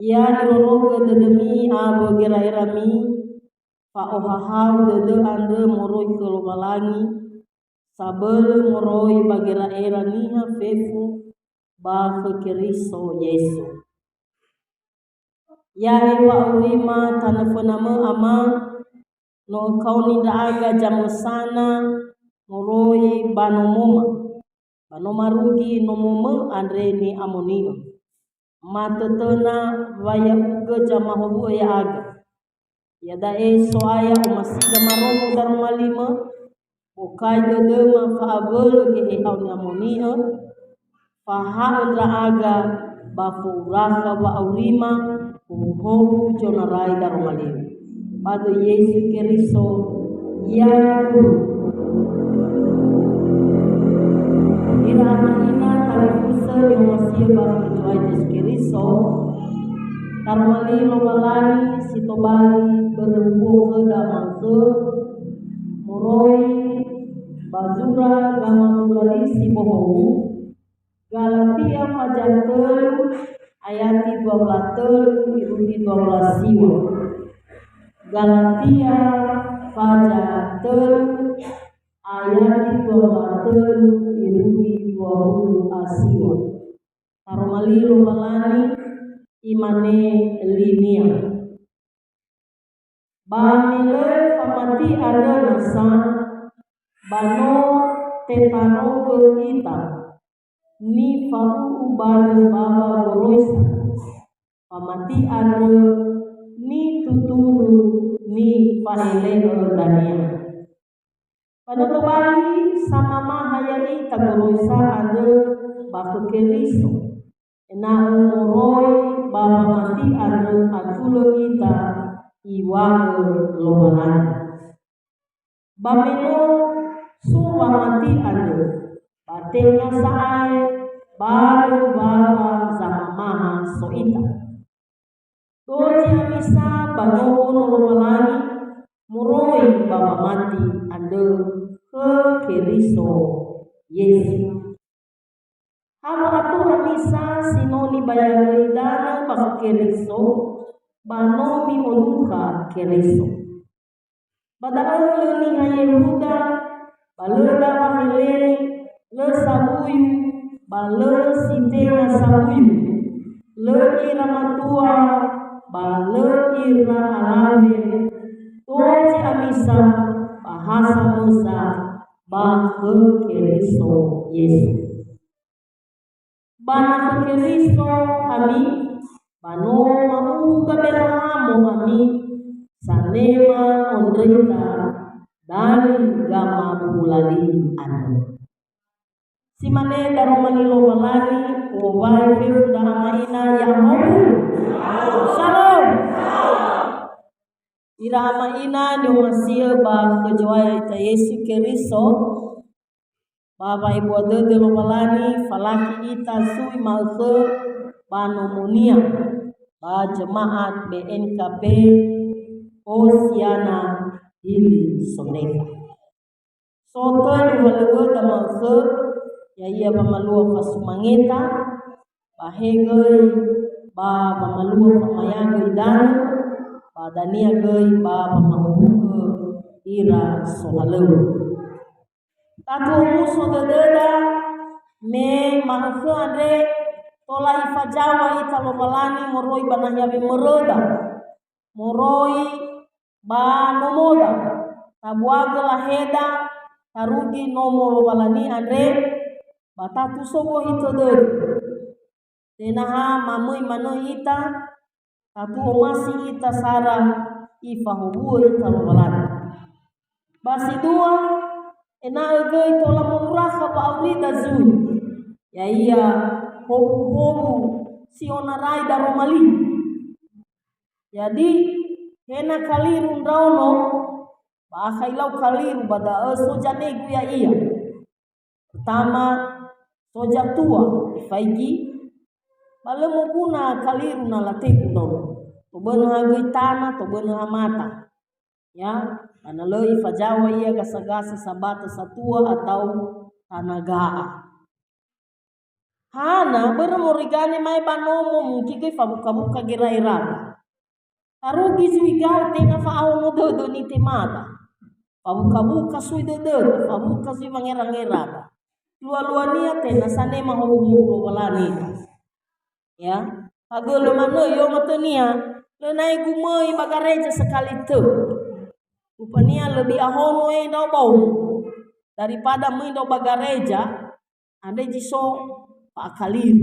Ya iroroga dedemi abo gerairami fa ohahau dede ande moroi kelobalangi sabele moroi bagera era niha fefu ba keriso Yesu. Ya ewa urima tanafename ama no kauni daaga jamusana moroi banoma rugi nomome andre ni amonio matetena vaya uga jamahobu ya aga ya dae soaya umasiga maromo darumalima bukai dedema faabel ke ehau amonio fahaudra aga bafuraka wa aurima uhobu jonarai darumalima pada Yesus Kristo ya ina kalifusa yang masih bahasa Yesus Kristo tarmali lobalani sitobali berbuah kedamangke moroi bazura gama mulali si bohong Galatia fajatel ayati 12 iruti 12 siwa Galatia fajatel ayati 12 iruti 20 asiwa taromali lobalani imane linia bamile famati ada nasa bano tetano ke kita ni fahu ubale baba boroisa famati ada ni tuturu ni fahele ordania pada kembali sama mahayai tagoroisa ada baku keriso na moroi baba mati ada atulo kita iwae lobalan bameno suwa mati ada batenya sae baru baba zamaha soita doji amisa banono lobalani moroi baba mati ada ke keriso Yesus hama atu amisa sinoni bayagay dana baka keriso banomi oluka keriso badaan ni hayeluda baleda mahileni le sabuyu bale sitena sabuyu le ira matua bale ira alame toji amisa bahasa Musa baka keriso Yesus bana Kristo kami bano mamuga beramo kami sanema ondrita dari gama bulali anu simane daromani lobalani obai fefda maina ya shalom irama ina ni wasia ba kejoaya ita Yesus Kristo Baba ibu adede lobalani falaki ita sui malke panomonia ba jemaat BNKP Osiana Hili Soneka. Soto luhalua tamalke ya ia pamalua pasumangeta bahegei ba pamalua pamayagai dan ba dania gei ba pamahuke ira sohaleu. Tato muso dededa me mahke andre tola ifajawa ita lobalani moroi banahyabe meroda moroi ba nomoda tabuaga laheda tarugi nomo lobalani andre batatu sogo ito de tenaha mamui mano ita tatu omasi ita sara ifahubu ita lobalani basi dua enagei tola muraka pa aurida zui ya iya hobu si onarai daromali jadi hena kaliru ndauno bahailau kaliru bada soja negu ya iya pertama soja tua faigi balemo guna kaliru na lateku ndauno to beuna hagei tanah to beuna mata ya analoi fajawa ia gasa-gasa sabata satua atau tanagaa Hana bermorigane mai banomo mungkin ke fabuka-buka gerai-rai. Arugi suigau tena fa auno dodo ni temada. Fabuka-buka sui dodo, fabuka sui mangera-ngera. Lua-lua nia tena sane mahobo walani. Ya, agolo mano yo matenia, lenai gumoi bagareja sekali tu. Rupanya lebih ahono dau bau daripada mendo bagareja. Ande jiso pak kalir.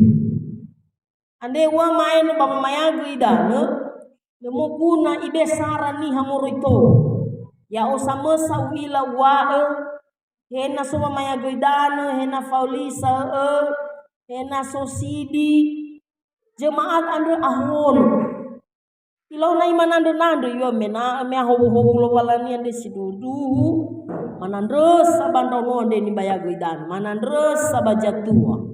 Ande wa main bapa mayagu idane, lemo guna ibe saran ni hamoro ito. Ya osama sawila wae, hena soma mayagu idane, hena faulisa hena sosidi, jemaat ande ahon. Ilau nai manando nando yo mena me hobo lo walani ande sidudu. Manandres sabandau nonde ni bayagu idan, manandres sabajatua.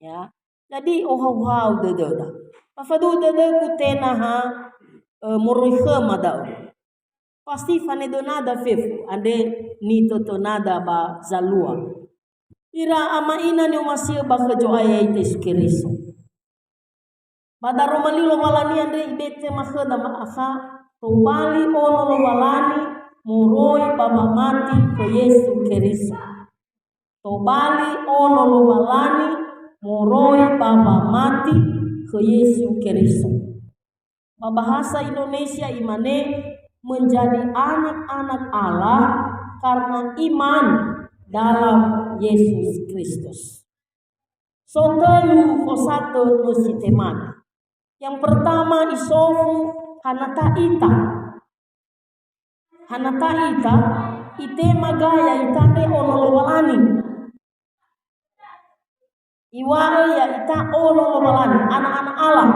Ya, jadi ohau dededa. Pafadu dede kutena ha moroihe madau. Pasti fane donada fefu ande ni toto nada ba zalua. Ira ama ina ni umasio ba kejo ayai teskeriso. Badaro malilo walani ande ibete maheda maaka tobali ono lo walani muroi baba mati ke Yesu Kristo. Tobali ono lo walani muroi baba mati ke Yesu Kristo. Bahasa Indonesia imane menjadi anak-anak Allah karena iman dalam Yesus Kristus. Sotelu fosato nusitemana. Yang pertama isofu hanata ita. Hanata ita ite magaya itande onolowalani. Iwae ya ita onolowalani anak-anak Allah.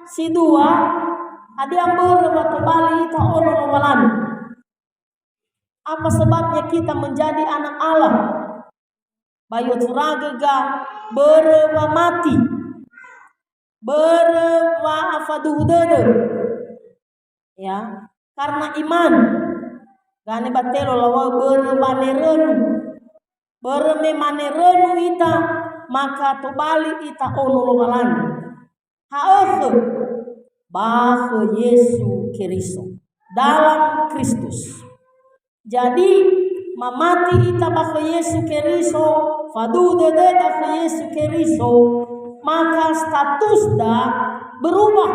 Si dua adi ambere waktu bali ita onolowalani. Apa sebabnya kita menjadi anak Allah? Bayu turagega berewa mati. Berewa afaduhdede. Ya, karena iman. Gane batelo lawa beremanerenu. Beremanerenu ita maka tobali ita onolowalani. Haefe bahwa Yesus Kristus dalam Kristus. Jadi mamati ita bahwa Yesus Kristus, faduhdede bahwa Yesus Kristus. Maka status dah berubah.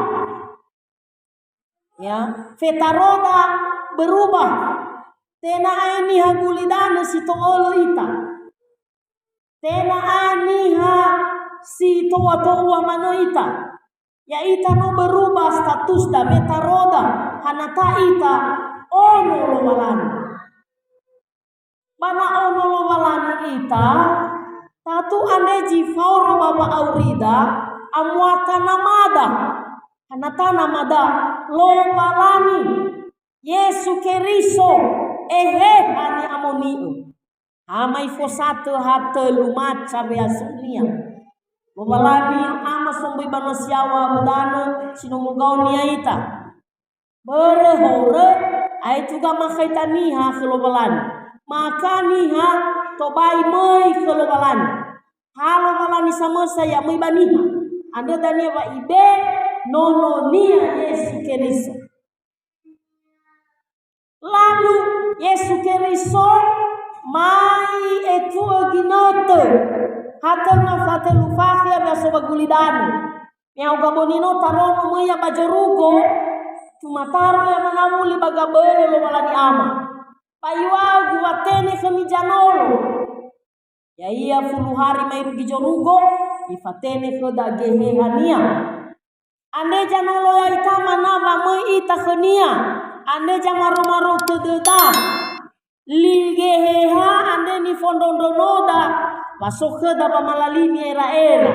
Ya, fetaroda berubah. Tena ini hagulidana si toolo ita. Tena ini ha si toa mano ita. Ya ita no berubah status dah metaroda hanata ita ono lo walani. Mana ono lo walani ita? Tatu ande jifauro baba aurida amwata namada hanata namada lo walani Yesu Keriso ani amoniu amai fosato hate lumaca beasunia lo walani ama sombi banosiawa bedana sinumugaunia ita berehore ai juga makaitaniha ke lo walani maka niha tobai mai ke lo walani. Halo walani sama saya mai baniha. Anda dania wa ibe nono nia Yesu Keriso. Lalu Yesu Keriso mai etu ginote. Hatana fatelu fakia biasa bagulidani. Yang gabonino tarono mai bajorugo. Tumataro ya manamuli bagabele lo walani ama. Payuau guwatene kemijanolo. Ya iya 10 hari mai rugi jorugo ifatene ke dagehe hania. Ande janolo ya ita manaba mai ita khania. Ande jamaro-maro kededa. Ligeheha ande ni fondondonoda. Wasoke da bamalalimi era-era.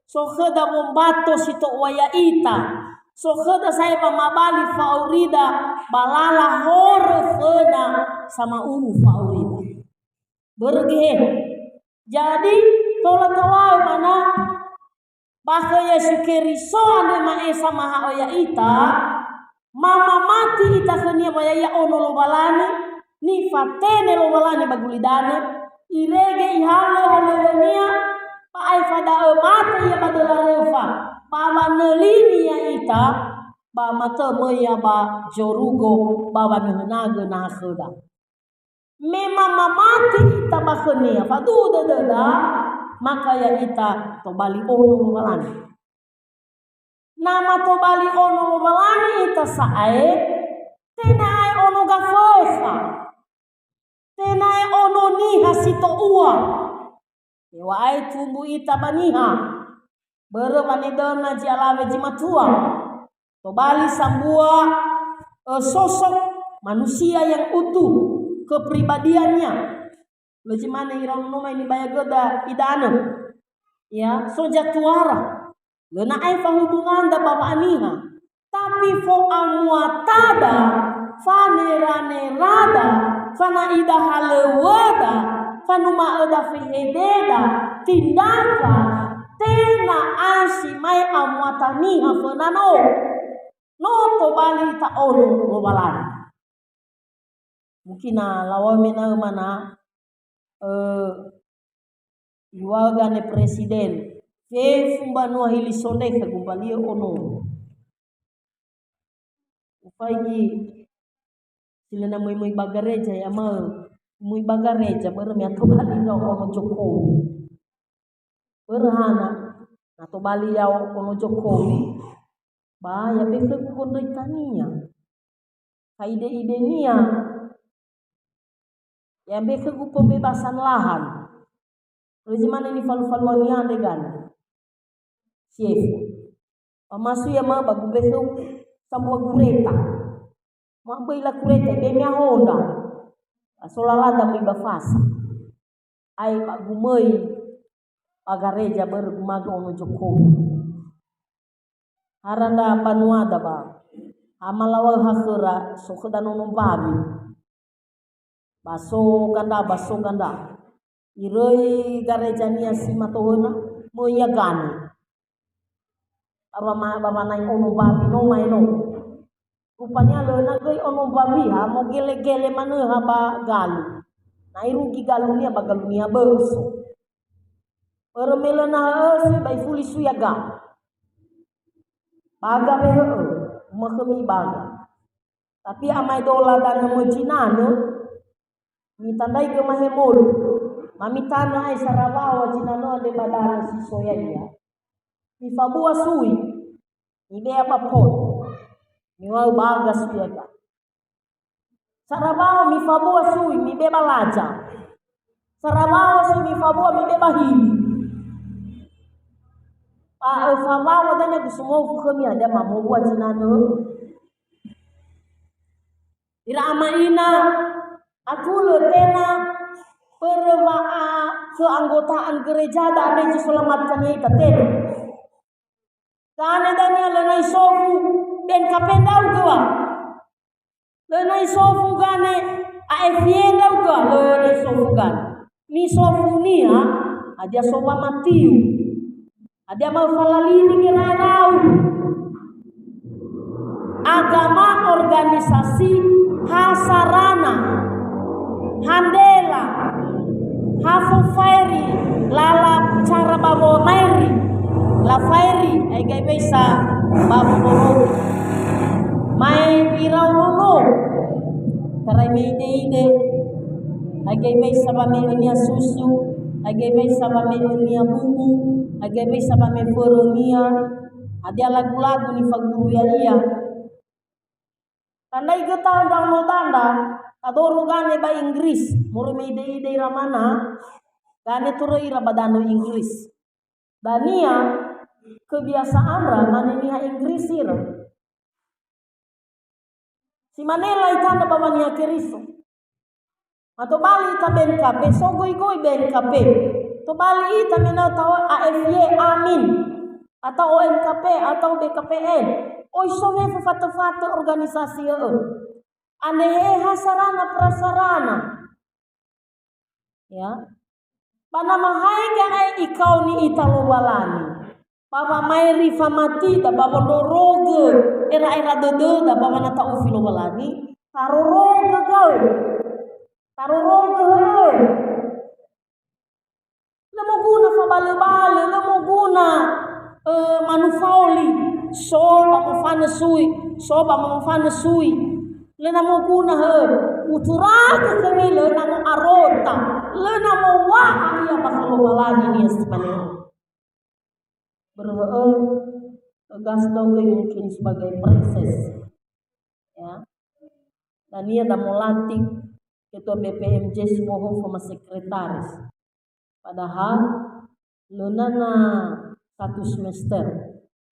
Soke da bombato sito waya ita. Soke da saya pamabali faurida. Balala hore feda sama faurida. Bergehe. Jadi tola tawai mana bahwa Yesu Keriso ande maesa maha oya ita mama mati ita kenia baya ya ono lo balani ni fatene lo balani bagulidane irege ihale halenia pa ai fada mata ya badala reva pa manelini ya ita ba mata meya ba jorugo ba naga na kheda memang mamati ita ba khenia fadu dada maka ya ita to bali ono walani nama to bali ono walani ita sae tenai ono gafosa tenai ono niha sito ua dewa ai tumbu ita baniha berwani dana jalawe jimatua to bali sambua sosok manusia yang utuh kepribadiannya lejimane irang noma ini baya goda idana ya so jatuara lena ai fa hubungan da bapa aniha tapi fo amuatada fanerane rada fana ida halewada fanuma ada fihededa tindakan tena asi mai amuataniha fanano no to bali ta ono lobalan mungkin lawamena mana iwagane presiden fe fumba no hili sonde ka gumbali ono upaigi silena moi bagareja ya mal moi bagareja berme to bali no ono Jokowi berhana atau bali ya ono Jokowi ba ya be ke kondritania ide nia ya be ke pembebasan lahan Rejiman ini falu-faluannya dengan chef. Pamasu ya ma bagu beso samua kureta. Ma la kureta be mia honda. Asolala da mi bafasa. Ai bagu mai agareja bergumaga ono Jokowi. Haranda panuada ba. Amalawa hakura sokedan ono babi. Baso ganda. Iroi garejania si matohona moya gani. Baba nai ono babi no mai no. Rupanya lo na goi ono babi ha mo gele mana ha ba galu. Nai rugi galunia ba galunia berso. Permelena si bai fuli suyaga. Baga behe makemi baga. Tapi amai dola dan mojinano mitandai ke mahemol. Mamitana ai sarabawa jinano de badana si soyania. Mi fabua sui. Ide apa pot. Mi wau baga suyaga. Sarabawa mi fabua sui mi beba laja. Sarabawa si mi fabua mi beba hili. Fabua danya kusumo fukemi ada mamobua jinano. Ira amaina aku le tena perwaa keanggotaan gereja dan ada selamatkannya itatene. Karena dania lenai sofu ben kapendau gua. Lenai sofu gane AFY dau gua lenai sofu gan. Ni sofu ni ha adia sowa matiu. Adia mau falalini kirarau. Agama organisasi hasarana handela hafu fairi lala cara babo mairi la fairi ai gai bisa babo boro mai pirau nono tarai ide ai gai bisa bame nia susu ai gai bisa bame nia bubu ai gai bisa bame foronia ada lagu-lagu ni faguru ya dia tandai getah tanda adoru gane ba Inggris murme ide ramana gane turu ira badano Inggris dania kebiasaan ra manenia Inggris ira si manela itanda bawania keriso atau bali ta BNKP sogoi BNKP to bali ita mena tawa AFY amin atau ONKP atau BKPN oi sowe fata organisasi anehe hasarana prasarana ya panamahai ka ai ikau ni italobalani papa mairi famati da baba doroge era dede da baba nata ufilobalani taroroge gal taroroge fa bale-bale le mo guna manufauli soba mo fana sui le na mo guna he uturaga kami le na mo arota le na mo wa ia bakal balani ni sebenarnya gas dongge mungkin sebagai princess ya. Dan ia dah melantik ketua BPMJ semua sama sekretaris. Padahal lenana 1 semester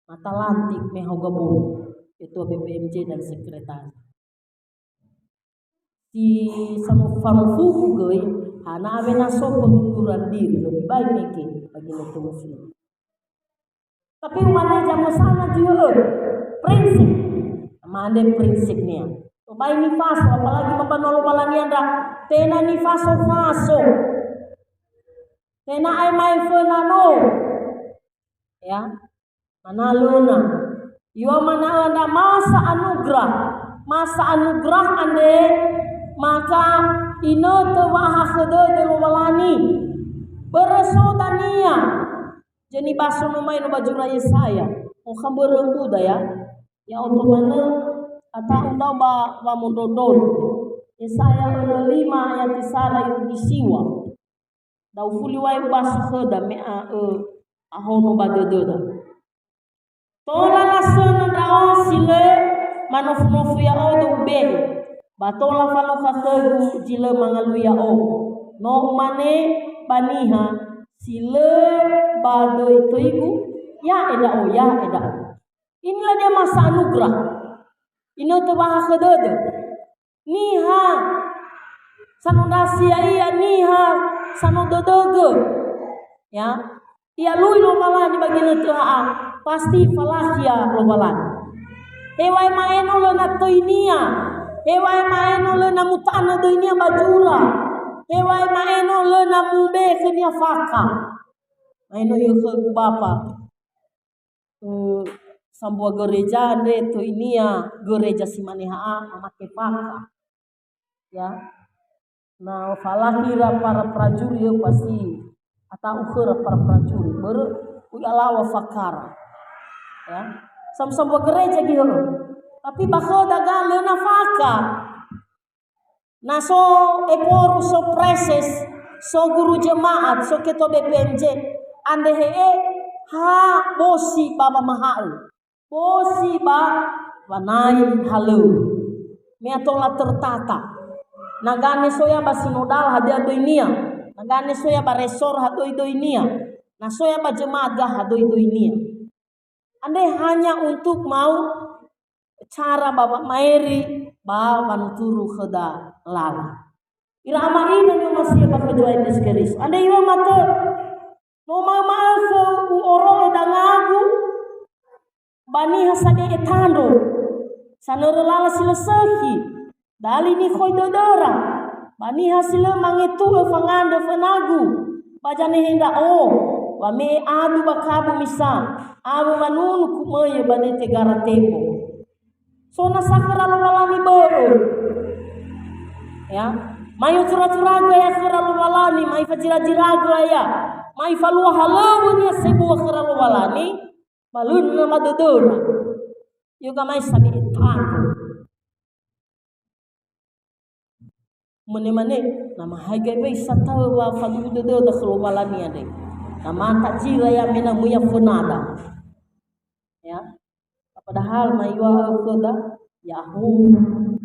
mata lantik mehogabun ketua BPMJ dan sekretaris. Si sama famufu goi hana avena so pengunduran diri lebih baik mikir bagi itu muslim. Tapi mana jamu sana juga prinsip, mana prinsipnya. Coba ini faso, apalagi membanol balani anda, tena ni faso, tena ai mai fenano, ya, mana luna, yo mana anda masa anugerah ande, maka ino tewaha kede delo balani, bersodania. Jadi baso nomai no baju raya saya, mau berembu dah ya untuk mana atau undang ba mondodon, Yesaya 5 ayat 9 itu disiwa, dah ufuli wai baso keda me ahono badededa. Tola lasana dao sile manofu ya odo ube, batola falo kasegu jile mangalu ya o, no mane baniha. Sile bado itu ibu ya eda. Inilah dia masa anugerah. Ini tu bahasa dede. Niha sanudasi iya niha sanudodege. Ya, ia lui lo malani bagi itu pasti falahia lo malani. Hewai maeno lo na toinia. Hewai maeno lo na mutana doinia bajula. Hewai maeno le na mube kenia faka. Maeno yo ke bapa. Sambua gereja ande to inia gereja simaneha amake faka. Ya. Nah falahira para prajurit pasti atau ukura para prajurit uyalawa fakara. Ya. Sambua gereja gitu. Tapi bakal dagang le na faka. Nah so eporu so preses so guru jemaat so ketua BPMJ ande bosi baba mahal bosi ba wanai halu meatola tertata nagane soya basinodal hadia doinia nagane soya baresor hadoi doinia na soya ba jemaat gah hadoi doinia ande hanya untuk mau cara baba maeri ba manuturu kheda lala. Ira amai na masih bakal jual diskeris. Anda iwa mata no mama ke oro dangagu bani hasane etando. Sanore lala silesehi. Dali ni khoi dodora. Bani hasile mangetu fangande fanagu. Bajane henda wa me adu bakabu misa. Abu manunu kumoye bane tegara tempo. So nasakara lo walani boro. Ya, mai utura-turaga ya khara lo walani, mai fajira-jiraga ya. Mai falua halawu ni sebuah khara lo walani, balun na madodora. Yoga mai sabi itan. Mane-mane nama hagai bai satawa falu dodo khara lo walani ade. Nama takjira ya mena muya funada. Ya. Padahal maiwa koda yahu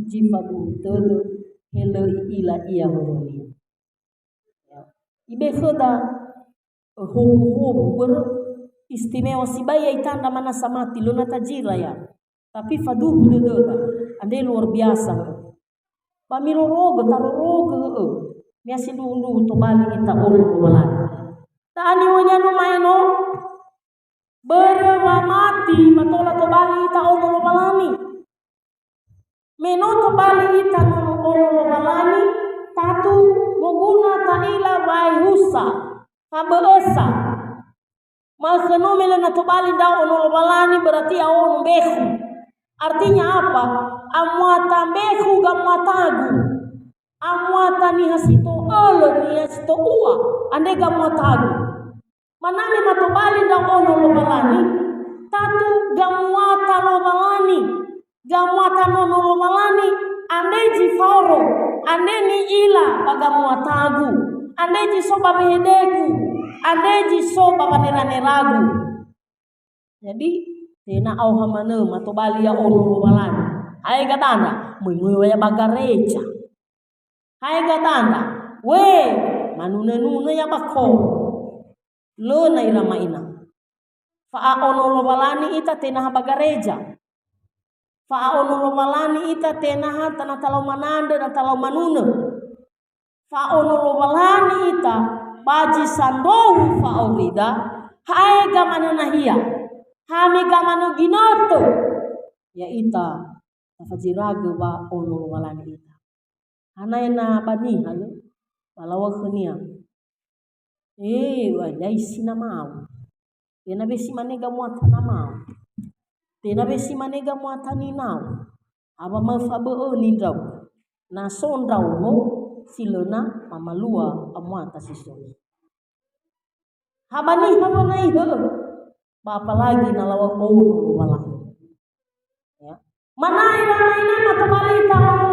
jifadu todo hele ila iya horonia. Ibe koda hobu ber istimewa sibaya itanda mana samati lona tajira ya. Tapi fadu todo ande luar biasa. Pamiro rogo taro rogo miasi dundu to bali ita ulu wala. Tani wanya no maino berwamati matola to bali ita ono balani meno to bali ita ono balani tatu moguna taila waihusa kabelesa maseno melena to bali da ono balani berarti ono behu artinya apa amwata behu gamatagu amwata ni hasito olo ni hasito ua ande gamatagu Manami matubali daw ono lo balani. Tatu gamuata lo balani. Gamuata nono lo balani. Ande ji foro. Ande ni ila bagamuatagu. Ande ji soba behedeku. Ande ji soba baneraneragu. Jadi tena au hamane matubali ya ono lo balani. Hai katanda, mui ya bagareja. Hai katanda, we manune ya bako. Lo na irama ina. Fa ono lo balani ita tena bagareja. Fa ono lo balani ita tena tanah talau mananda dan talau manune. Fa ono lo balani ita baji sandohu fa orida. Hai gamana nahia. Hami gamano ginoto. Ya ita fajiraga ba ono walani ita. Hanaina bani halo balawa khania. Walai sina mau. Tena besi manega muata na mau. Tena besi manega muata ni nau. Aba mafabe nindrau. Na sondrau no silona mamalua amuata sisoni. Habani habanai ho. Ba apalagi na lawa ono walani. Ya. Manai ramaina matabalita ono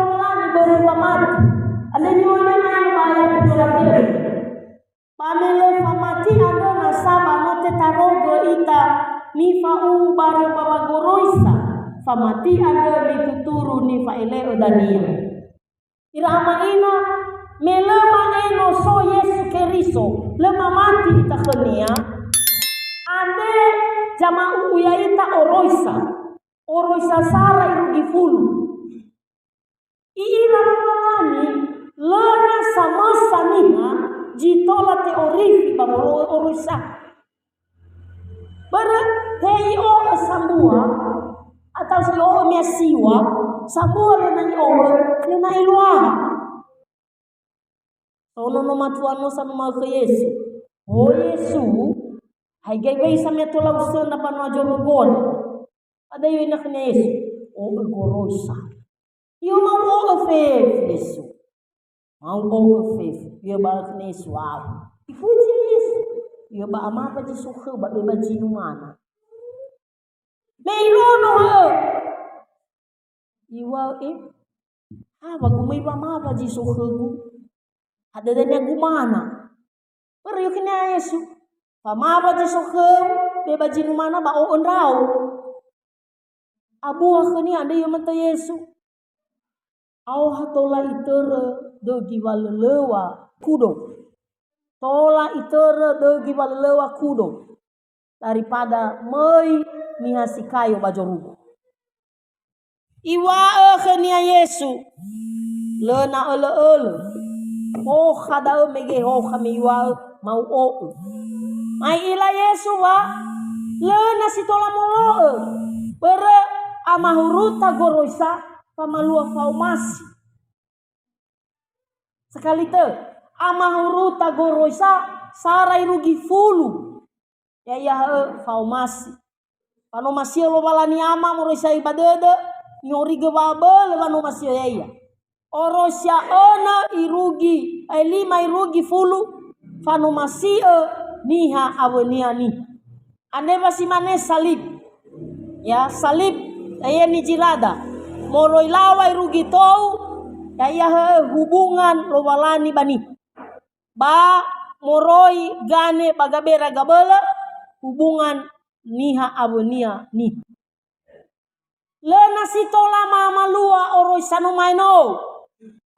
baru pamati. Ada nyone mai baya kutulatir. Pamele famati ada nasaba note tarogo ita nifa baru babagoroisa. Famati ada dituturu nifa ele odania. Irama ina melema eno so Yesu Keriso lema mati ita khania. Ande jama'u ya ita oroisa. Oroisa sara irugi fulu. Iila malani lana sama sanina jitola teorifi babolo oroisa. Bara hei o sambua atau si o miasiwa sambua lana o lana ilwa. Sono no matuano sanu ke Yesu. O Yesu hai gai samia tola usana panojo gol. Ada yung nakina Yesu. O gorosa. Yung mau o faith Yesu. Mau o faith. Yung ba nakina Yesu. Ipuji Yesu. Yung ba ama pa Yesu ka ba beba jinumana. Meirono ha. Iwa bagumay pa ama pa Yesu ka bu. Ada danya gumana. Pero yung kina Yesu. Pama pa Yesu ka beba jinumana ba o onrao. Abu akhni anda yang mata Yesu. Au hatola itere dogi walelewa kudo. Tola itere dogi walelewa kudo. Daripada mai mihasi kayo bajorugo. Iwa akhni Yesu. Lena ele. Oh khada mege oh kami iwa mau o. Mai ila Yesu wa. Lena sitola molo. Bere amahuruta goroisa pamalua faumasi. Sekali te amahuruta goroisa sarai rugi fulu. Ya faumasi. Pano masih lo balani ama moroisa ibadede nyori gebabel pano masih ya. Orosya ona irugi lima irugi fulu pano masih niha awenia ni. Ande basi mane salib. Ya salib aya ni jirada moroi lawai rugi tau ya hubungan lo walani bani ba moroi gane bagabera gabela hubungan niha abonia ni lena sitola mama lua oroi sanu maino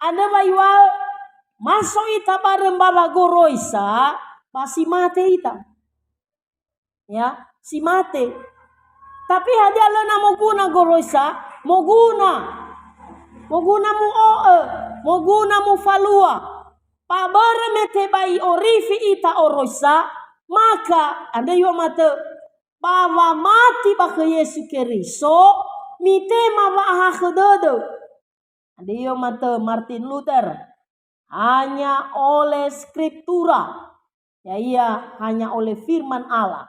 anda baiwa maso ita bareng baba goroisa pasi mate ita ya si mate. Tapi hadia lena moguna goroisa, moguna moguna mu falua. Pabare mete bai orifi ita oroisa, maka anda yo mate bawa mati baka Yesu Keriso, mitema baha kedodo. Anda yo mate Martin Luther, hanya oleh skriptura, ya iya hanya oleh firman Allah.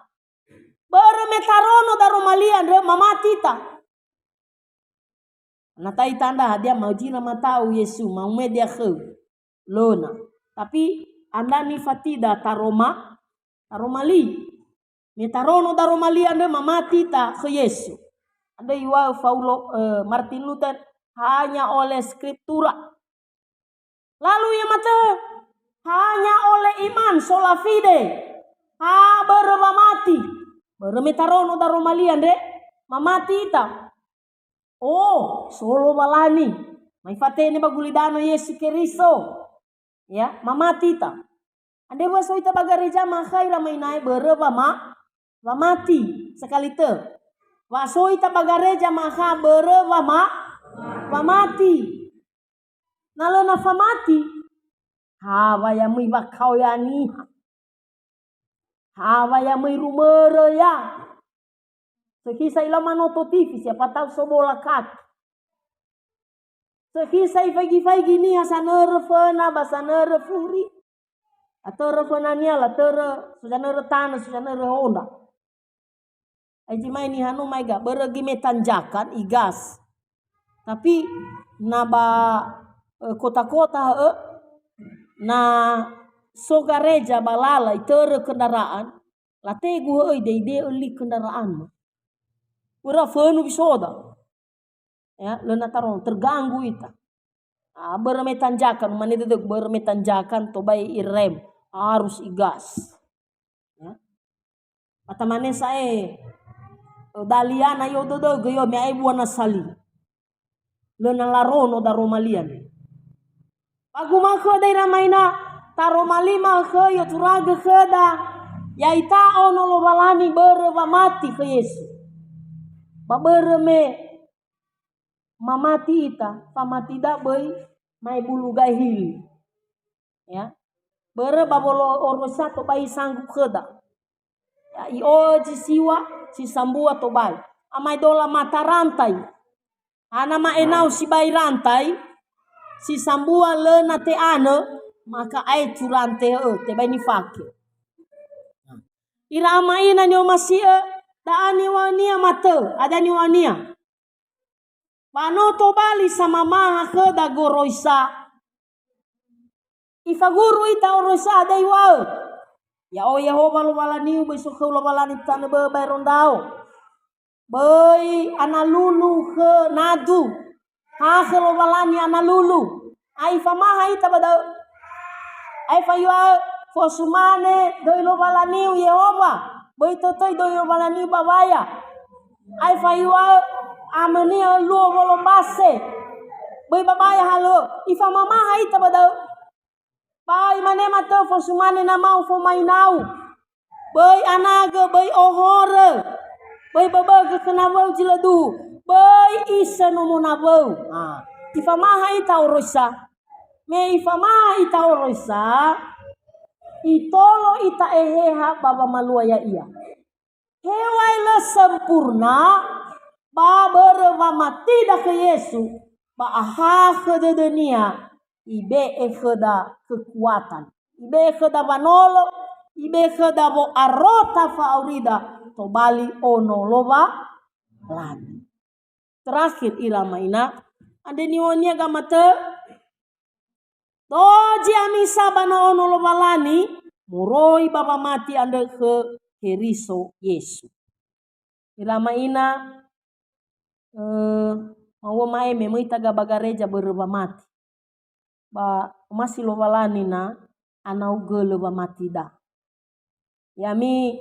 Bermetarono daro malian re mamatita. Natai tanda dia mau jina matau Yesu mau media ke lona. Tapi anda ni fatida taroma Taromali. Metarono daromali ande mamati ta ke Yesus. Ada iwa Paulo Martin Luther hanya oleh skriptura. Lalu yang mata hanya oleh iman sola fide. Bermamati. Bermetarono daromali ande mamati ta. Oh, solo balani. Mai fatene bagulidano Yesus Kristo. Ya, mamati ta. Ande baso ita bagareja makhaira mainai mati sekali te. Waso ita bagareja makha mati. Nalo na famati. Hawa ya mui bakau ya ni. Hawa ya mui rumere ya. Sekisa ila manototifi siapa tahu sobola kaki. Sekisa ifagi ni hasanere fena basanere furi. Atau refena niala tere sujanere tanah sujanere honda. Aji mai ni hanu mai ga beregi metanjakan igas. Tapi naba kota-kota na sogareja balala itere kendaraan lategu ide uli kendaraan. Ura fenu bisoda. Ya, lena tarong terganggu ita. Bermetanjakan manita dek bermetanjakan to bai irem harus igas. Ya. Patamane sae daliana yo dodo yo me ai buana sali. Lena larono da romalian. Aguma ko dai ramaina taromali ma ko yo turaga keda. Ya ita ono lo balani berwa mati ke Yesus. Babereme mamati ita famati da bai mai bulu gahil. Ya. Bere babolo orosa to bai sanggup keda. Ya ioji siwa si sambua to bai. Amai dola mata rantai. Ana ma enau si bai rantai. Si sambua lena te ane. Maka ai curante te bai ni fake. Ira amaina nyo masih da ani wania mate. Ada ni wania. Panoto bali sama maha keda goroisa. Ifaguru ita oroisa ada iwao. Ya o Yehova lo balani besok lo balani tane be rondao. Bei analulu ke nadu. Ha ke lo balani analulu. Ai famaha ita badau. Ai fayua fosumane doi lo balani Yehova. Bei totoi doi lo balani babaya. Ai fayua ameni lu bolombase. Bei babaya halo. Ifa mamaha ita badau. Bai mane mato fosumane na mau fo mainau. Bai anaga bai ohore. Bai babaga kenabau jiladu. Bai isa no monabau. Ifa maha ita oroisa. Me ifa maha ita oroisa. Itolo ita eheha baba malua ya iya. Hewai le sempurna. Ba berwa mati da ke Yesu. Ba aha ke de dunia. Ibe ekeda kekuatan. Ibe ekeda banolo. Ibe ekeda bo arota faurida. Tobali ono loba lani. Terakhir irama ina. Ade niwonia gamate. Doji amisa bano ono loba lani. Muroi baba mati ande ke Keriso Yesu. Irama ina. Mau mae memoi taga bagareja berba mati. Ba masih lo walani na anau gele ba mati da. Yami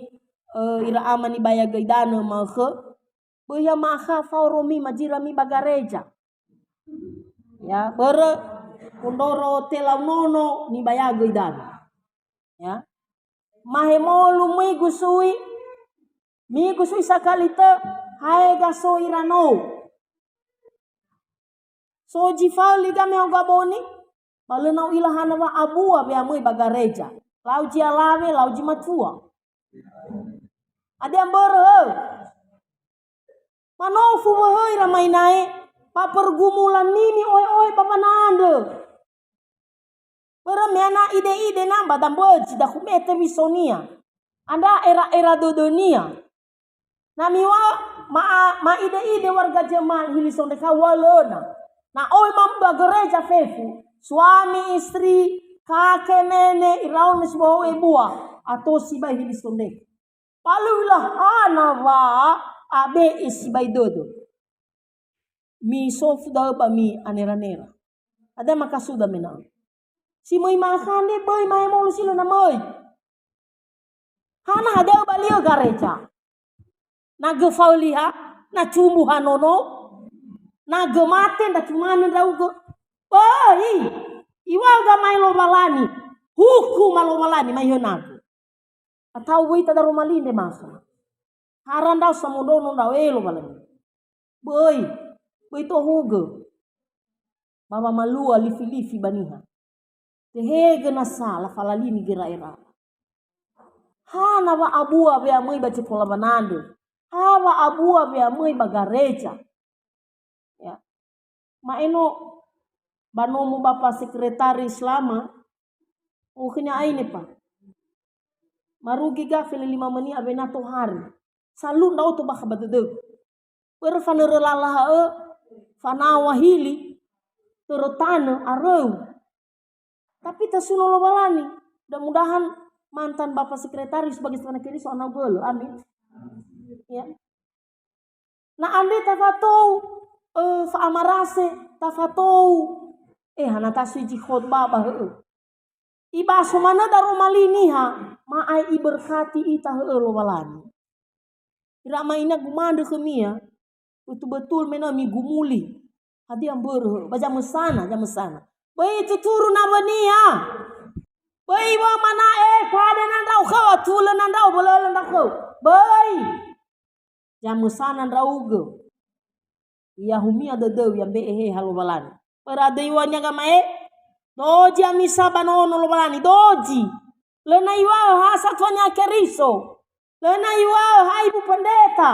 ira amani baya gaidana makhe boya makha fauromi majirami bagareja. Ya bere undoro telau nono ni baya gaidana. Ya mahemolu mi gusui sakalite haega so irano. So jifau liga me ogaboni. Balenau ilahana wa abua be amui bagareja. Lauji alave, lauji matua. Ada yang berhe. Manofu wahai ramai naik. Pa pergumulan nini oi babanande. Beremena ide-ide namba dan beji dah kumete misonia. Anda era do dunia. Namiwa ma ide-ide warga jemaah hilison deka walena. Na oi mamba gereja fefu. Suami, istri, kakek, nenek, iraun sebuah buah. atau si bai hilis sonde. Palulah anawa abe isi bai dodo. Mi sofda ba mi anera-nera. Ada makasuda menang. Si moi makan de boy mai mau silo na moi. Hana ada balio gareja. Naga fauliha na cumbu hanono. Naga mate da cumana da ugo. Boy, iwal ga mai lo balani. Huku malo balani mai honago. Atau woi tada romalinde masa. Harandau samondono da elo balani. Boy to hugo. Baba malua lifi-lifi baniha. Tehege na sala falalini gira-ira. Hana wa abua be amui baca pola banando. Hawa abua be amui bagareja. Ya. Maeno banomu bapa sekretaris lama. Ukenya aine pa. Marugi gafele 5 menit abenato hari. Salut ndau to baka badede. Per fanerelala fanawa hili terotana areu. Tapi tasuno lo balani. Mudah-mudahan mantan bapak sekretaris sebagai seorang kiri soal nabel. Amin. Ya. Nah ande tafatou fa amarase tafatou hana tasiji khotbah bah. Iba somana daro maliniha maai iberkati ita lo balani. Ira maina gumande kemia betul-betul mena mi gumuli. Hadi amber baca mesana jam mesana. Bayi itu turun abania. Bayi wa mana pada nandau kau tulen nandau bolan nandau. Bayi jam sana nandau ge. Ya humia dedew yang be halo balani. Perada iwanya gamae. Doji amisa banono lo balani doji. Lena iwa hasa tuanya keriso. Lena iwa hai ibu pendeta.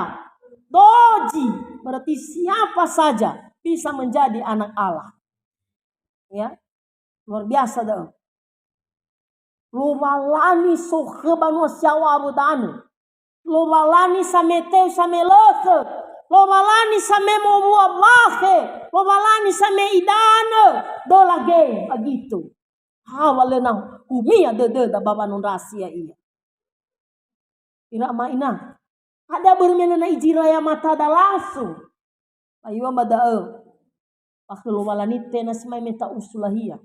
Doji berarti siapa saja bisa menjadi anak Allah. Ya, luar biasa dah. Lobalani sohe banu siawa budanu. Lobalani samete sameleke. Lobalani same mobuah bahe. Lobalani same idane. Dolage begitu. Hawalena humia dede da baba non rahasia iya. Ira maina. Ada bermenana ijiraya mata da langsung. Ayo madae. Pakelo walani tena semai meta usulahia.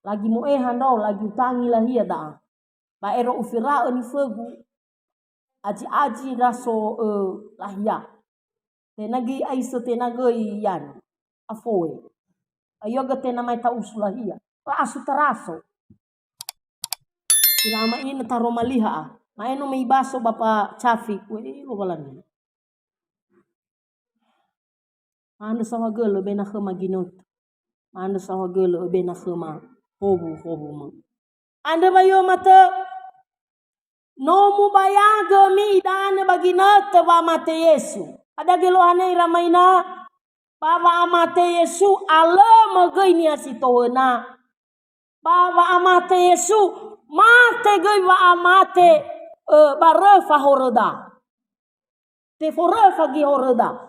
Lagi mo handau lagi utangi lahia da. Ba ero ufira ni fegu. Aji raso lahia. Tenagi aiso tenagi yan. Afoe. Ayo ga tena meta usulahia. La asu teraso. Ilama ini taro maliha. Maeno may baso bapa Chafik. We lo walani. Ando sawa gelo bena khema ginot. Ando sawa gelo bena khema hobu ma. Ando bayo mata nomu bayaga mi dane baginot ba mate Yesu. Ada gelo ane ramaina baba amate Yesu ala magay niya si tohena. Baba amate Yesu mate gay ba amate barefa horoda. Te forefa gi horoda.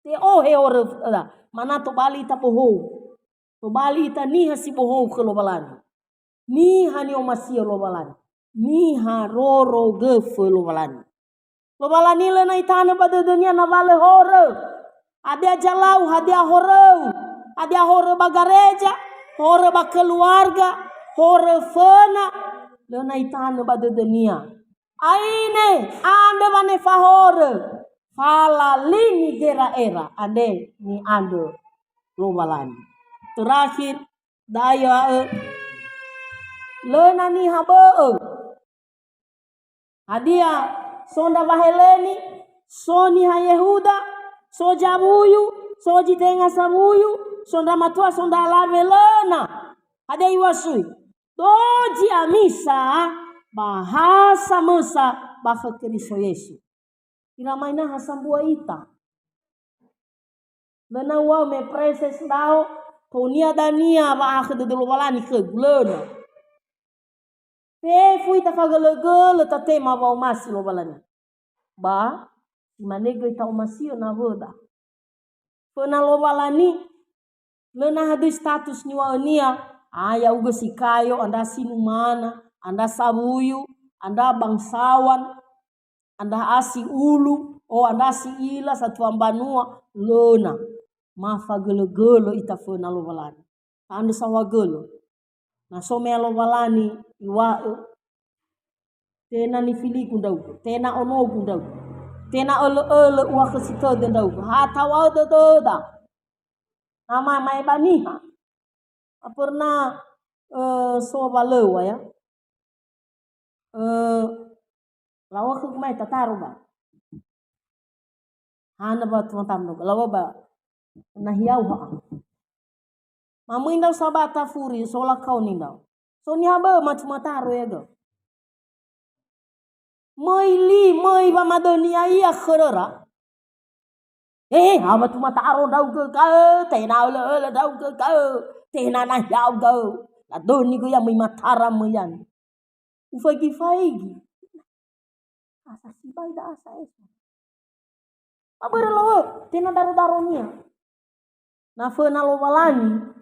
Te ohe horoda. Mana to bali ta poho. To bali ta niha si poho ke lo balani. Niha ni omasia lo balani. Niha roro gefe lo balani. Lo balani le na itane pada dunia na vale horo. Adia jalau, adia horo. Adia horo bagareja. Horo bakeluarga. Horo fena. Le na itane pada dunia. Aine ande bane fahore. Fala lini gera-era. Ande ni ando lo balani. Terakhir daya lena ni habe. Adia sonda baheleni. Soni ha Yehuda. So jabuyu. So jitenga sabuyu. Sonda matua sonda alave lena. Adia iwasui. Doji amisa. Bahasa mesa. Bahasa Kristo Yesu. Iramaina hasambua ita. Lena wa me preses dao. Tonia dania ba akhde de lobalani ke glena. Pe fui ta fagalegele ta tema ba masi lobalani. Ba imanege ta masi na voda. Pena lobalani lena hadu status ni wa nia aya uga sikayo anda sinu mana anda sabuyu, anda bangsawan, anda asi ulu, anda asi ila satu ambanua, lona. Mafa gelo-gelo ita fena lo balani. Anda sawa gelo. Na some lo balani iwa tena ni fili kundau, tena ono kundau. Tena ole uwa kesito dendau. Hata wa doda. Nama mai baniha. Pernah so balewa ya. Lawa ke mai tataru ba. Hana ba tuan-tuan lawa ba. Nah hiau ha. Mamu indau sabata furi sola kau nindau. So ni haba macam-macam ya go. Moi ba madonia iya kherera. Haba tu mata aro dau ke kau, tena ole dau ke kau, tena nah hiau go. La doni go yang mai matara meyan. Ufagi. Asa sibai da asa es. Abara lawa tena daro nia. Na fena lo balani.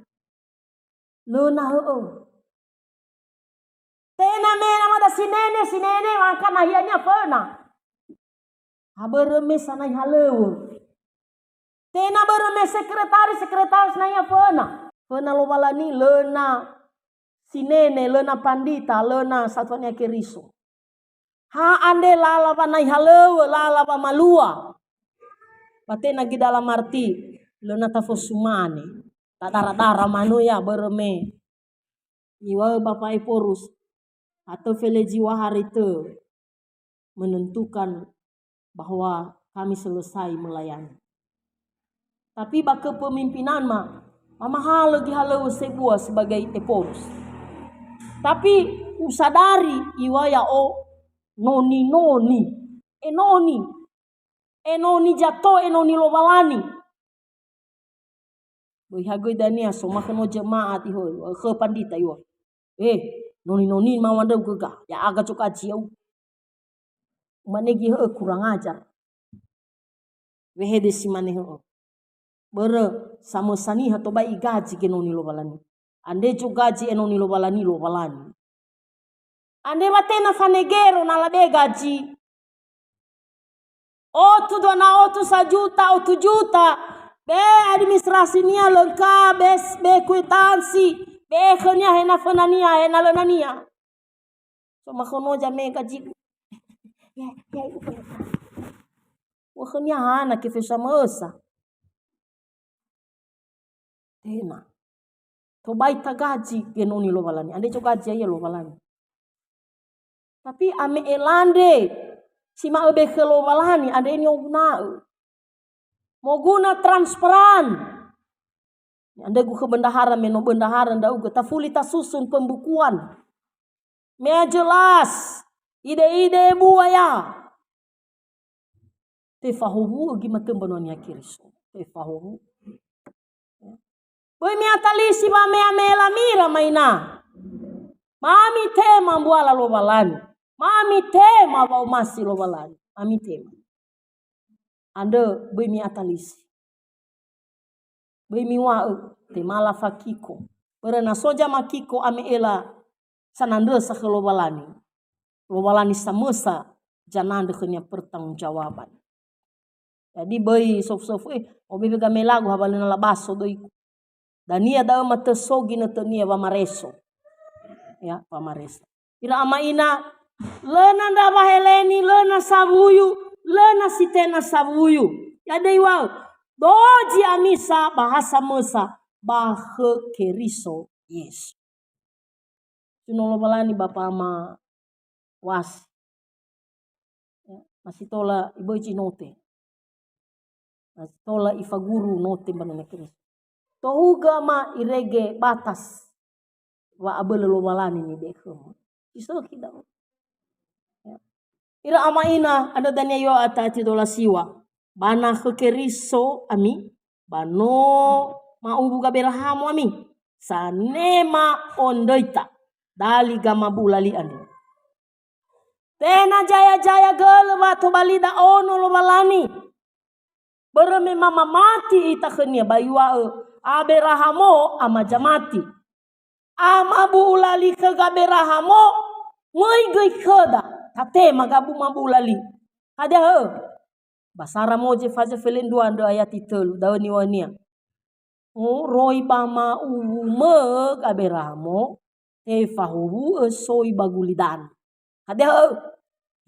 Lo na ho. Tena mena mada sinene makan ahianya fena. Habereme sana halewo. Tena bereme sekretaris na ya fena. Fena lo balani lena sinene lena pandita lena satunya keriso. Ha ande lala panai halewo lala pa malua. Patena gi dalam arti lena tafosumane. Tatara manu ya bereme. Iwa bapak iporus. Atau vele jiwa hari itu menentukan bahwa kami selesai melayani. Tapi bak kepemimpinan mama halo dihalau sebuah sebagai eporus. Tapi usadari iwaya noni jatuh lo balani. Boyhagoi dania somakano jemaat iho ke pandita iho. Noni mawanda gega ya aga coka ciau. Manegi kurang ajar. Wehede si maneh bere sama sani hato bai gaji ke noni lo balani. Ande jo gaji noni lo balani. Ande batena fanegero na labe gaji. Otu dona otu sajuta otu juta. Be administrasi nia lengkap be kwitansi. Bekenya hena fenania hena lenania. So makono jame gaji. Ya itu. Wakenya hana kifesha mesa. Tena. To baita gaji genoni lo balani. Ande jo gaji ya lo balani. Tapi ame elande sima ebe ke lo balani ande ini oguna. Moguna transparan. Anda gu ke bendahara meno bendahara nda uga tafuli tasusun pembukuan. Mea jelas ide-ide buaya. Tefahuhu gi matembononya kiriso. Tefahuhu. Boy mea talisi ba mea mela mira maina. Mami tema mbuala lo balani. Mami tema ba umasi lo balani. Mami tema. Anda boy mea talisi. Boy miwa temala fakiko. Berena soja makiko ame ela sanandesa ke lo balani. Lo balani samesa janande kenya pertanggungjawaban. Jadi boy sof obe bega melagu habalena labaso doi. Dania daw matesogi na tania pamareso. Ya, pamareso. Ira amaina lena nda baheleni lena sabuyu, lena sitena sabuyu. Ya dei wow. Doji amisa bahasa mesa bahe keriso yes. Tunolo balani bapa ama was. Ya, masih tola ibu cinote. Masih tola ifaguru note banana keris. Tohuga ma irege batas. Wa abele lo balani ni dekho. Iso kita. Ya. Ira amaina ada dania yo atati dola siwa. Bana keriso ami bano maubu gaberahamu ami sanema ondoita dali gama bulali andi tena jaya gelwa to balida ono lo balani bereme mama mati ita khenia bayua aberahamo ama jamati ama bulali ke gaberahamo Ngai gai khada tate magabu mabulali. Ada he. Basara moje faje felendo ando ayat itelu dawani wania. Roi bama ume kaberamo te fahuhu soi bagulidan. Ada he.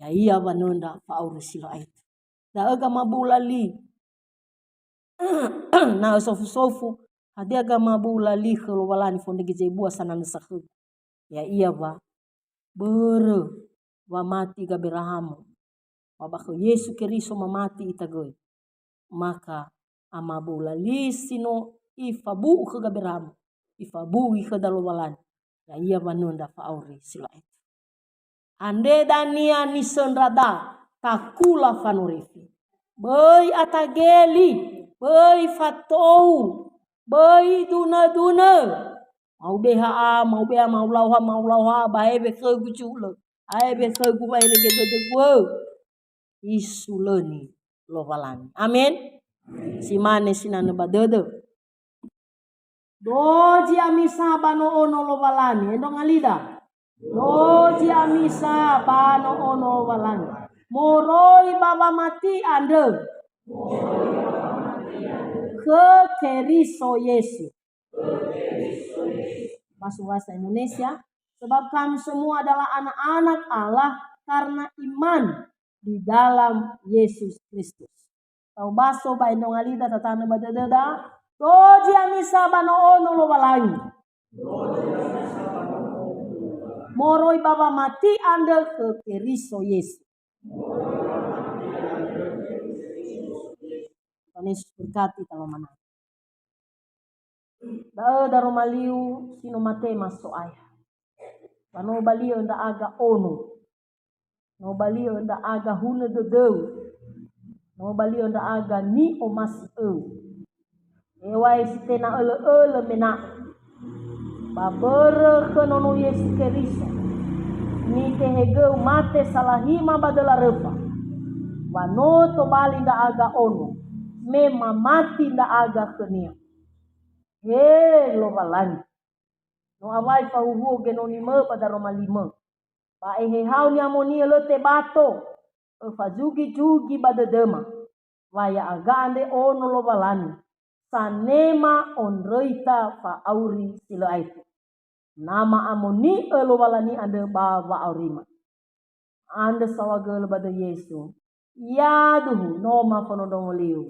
Ya iya banonda fa aurusila itu. Da aga mabulali. Na sofu ada aga mabulali khelo walani fonde geje bua sanan sakhu. Ya iya ba. Bere wa mati gaberamo. Wabako Yesu Keriso mamati itagoi. Maka amabulali sino ifabu ke gaberamo. Ifabu ke dalowalan. Ya iya banonda fa auri sila itu. Ande dania ni senrada takula fanurifi. Bai atageli. Bai fatou. Bai duna-duna. Mau beha mau lauha bae be ke gucula. Ai be ke gu bae lege de gue. Isuleni lovalani. Amin. Simane sinane badede. Doji amisa bano ono lovalani. Endong alida. Doji amisa bano ono lovalani. Moroi baba mati ande. Ke Keriso Yesus. Masuk bahasa Indonesia. Sebab kami semua adalah anak-anak Allah karena iman di dalam Yesus Kristus. Tau baso ba indong alida tatana badadada. Doji amisa bano ono lo balangi. Moroi baba mati anda ke Keriso Yesus. Yesus berkati kalau mana. Daro maliu sino mate maso ayah. Pano balio nda aga ono. No balio nda aga hune dedeu. No balio nda aga ni omas Ewai sitena ele mena. Babere kenono Yesus Keriso. Ni tehegeu mate salahima badala repa. Wano to bali nda aga ono. Mema mati nda aga kenia. Lo balani. No awai fahuhu genoni me pada Roma 5. Pa hau ni amoni te bato. Fajugi badedema. Waya agande ono lo balani. Sanema onreita fa auri sila itu. Nama amoni lo balani ande bawa aurima. Ande sawagel bada Yesu. Yaduhu noma fonodong liu.